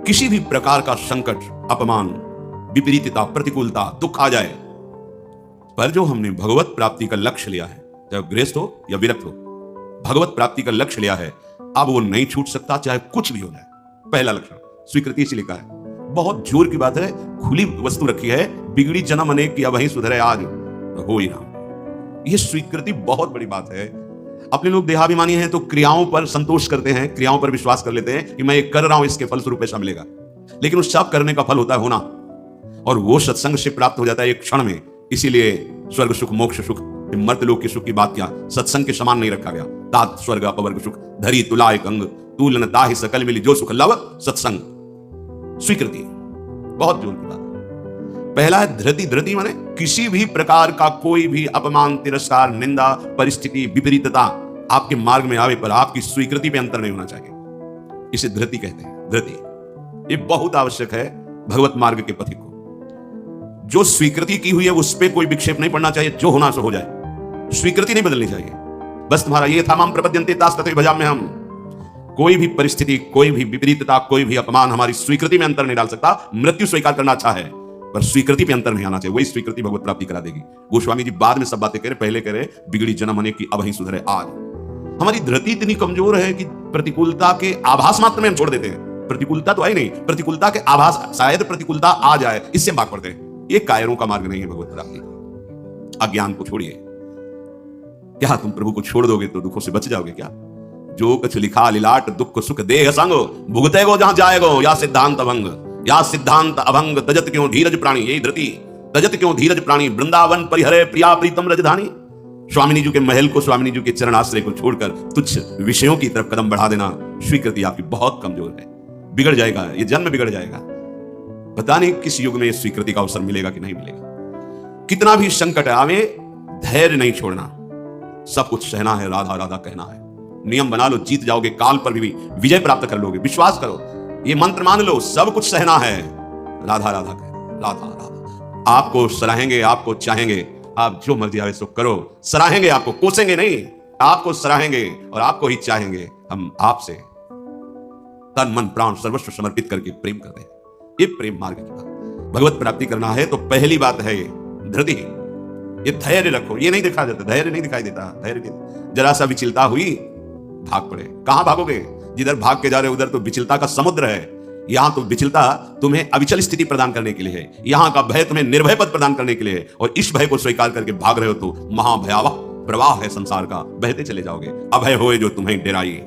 किसी भी प्रकार का संकट, अपमान, विपरीतता, प्रतिकूलता, दुख आ जाए, पर जो हमने भगवत प्राप्ति का लक्ष्य लिया है, चाहे गृहस्थ हो या विरक्त हो, भगवत प्राप्ति का लक्ष्य लिया है, अब वो नहीं छूट सकता, चाहे कुछ भी हो जाए। पहला लक्षण स्वीकृति से लिखा है। बहुत जोर की बात है, खुली वस्तु रखी है, बिगड़ी जन्म अनेक की अब वहीं सुधरे आज हो ही ना। ये स्वीकृति बहुत बड़ी बात है। अपने लोग देहाभिमानी हैं तो क्रियाओं पर संतोष करते हैं, क्रियाओं पर विश्वास कर लेते हैं कि मैं ये कर रहा हूं, इसके फलस्वरूप ऐसा मिलेगा। लेकिन उस सब करने का फल होता है होना, और वो सत्संग से प्राप्त हो जाता है एक क्षण में। इसीलिए स्वर्ग सुख, मोक्ष सुख, मर्त्यलोक के सुख की बात क्या सत्संग के समान नहीं रखा गया। तात स्वर्ग अपवर्ग सुख, धरी तुला एक अंग, तूलन ताहि सकल मिली जो सुख लव सत्संग। स्वीकृति बहुत जोर की बात है। पहला है धृति। धृति माने किसी भी प्रकार का कोई भी अपमान, तिरस्कार, निंदा, परिस्थिति, विपरीतता आपके मार्ग में आवे पर आपकी स्वीकृति पे अंतर नहीं होना चाहिए। इसे धृति कहते हैं। धृति ये बहुत आवश्यक है भगवत मार्ग के पथिक को। जो स्वीकृति की हुई है उस पर कोई विक्षेप नहीं पड़ना चाहिए, जो होना सो हो जाए। स्वीकृति नहीं बदलनी चाहिए। बस तुम्हारा ये था माम प्रपद्यन्ते तास तथैव भजाम्यहम् हम। कोई भी परिस्थिति, कोई भी विपरीतता, कोई भी अपमान हमारी स्वीकृति में अंतर नहीं डाल सकता। मृत्यु स्वीकार करना अच्छा है पर स्वीकृति पे अंतर नहीं आना चाहिए। वही स्वीकृति भगवत प्राप्ति करा देगी। गोस्वामी जी बाद में सब बातें कह रहे, पहले कह रहे बिगड़ी जन्म अनेक की अब वहीं सुधरे आज। हमारी धृति इतनी कमजोर है कि प्रतिकूलता के आभास मात्र में हम छोड़ देते हैं। प्रतिकूलता तो आई नहीं, प्रतिकूलता के आभास, शायद प्रतिकूलता आ जाए, इससे भाग पड़ते हैं। ये कायरों का मार्ग नहीं है भगवत प्राप्ति। अज्ञान को छोड़िए। क्या तुम प्रभु को छोड़ दोगे तो दुखों से बच जाओगे क्या? जो कुछ लिखा लिलाट दुख सुख देह संग, भुगते गो जहां जाएगो या सिद्धांत अभंग। या सिद्धांत अभंग तजत क्यों धीरज प्राणी, यही धृति। तजत क्यों धीरज प्राणी, वृंदावन परिहरे प्रिया प्रीतम रजधानी। स्वामिनी जी के महल को, स्वामिनी जी के चरण आश्रय को छोड़कर तुच्छ विषयों की तरफ कदम बढ़ा देना, स्वीकृति आपकी बहुत कमजोर है। बिगड़ जाएगा, ये जन्म बिगड़ जाएगा। पता नहीं किस युग में ये स्वीकृति का अवसर मिलेगा कि नहीं मिलेगा। कितना भी संकट आवे, धैर्य नहीं छोड़ना, सब कुछ सहना है, राधा राधा कहना है। नियम बना लो, जीत जाओगे, काल पर भी विजय प्राप्त कर लोगे। विश्वास करो, ये मंत्र मान लो, सब कुछ सहना है, राधा राधा कह, राधा राधा। आपको सराहेंगे, आपको चाहेंगे, आप जो मर्जी आवे सो करो। सराहेंगे आपको, कोसेंगे नहीं, आपको सराहेंगे और आपको ही चाहेंगे। हम आपसे तन मन प्राण सर्वस्व समर्पित करके प्रेम कर रहे हैं। ये प्रेम मार्ग की बात। भगवत प्राप्ति करना है तो पहली बात है धृति। ये धैर्य रखो। ये नहीं दिखा देता, धैर्य नहीं दिखाई देता। धैर्य नहीं, जरा सा विचलता हुई भाग पड़े। कहां भागोगे? जिधर भाग के जा रहे हो उधर तो विचलता का समुद्र है। यहां तो विचलता तुम्हें अविचल स्थिति प्रदान करने के लिए है। यहां का भय तुम्हें निर्भय पद प्रदान करने के लिए है। और इस भय को स्वीकार करके भाग रहे हो तो महाभयावह प्रवाह है संसार का, बहते चले जाओगे। अभय होए जो तुम्हें डराई।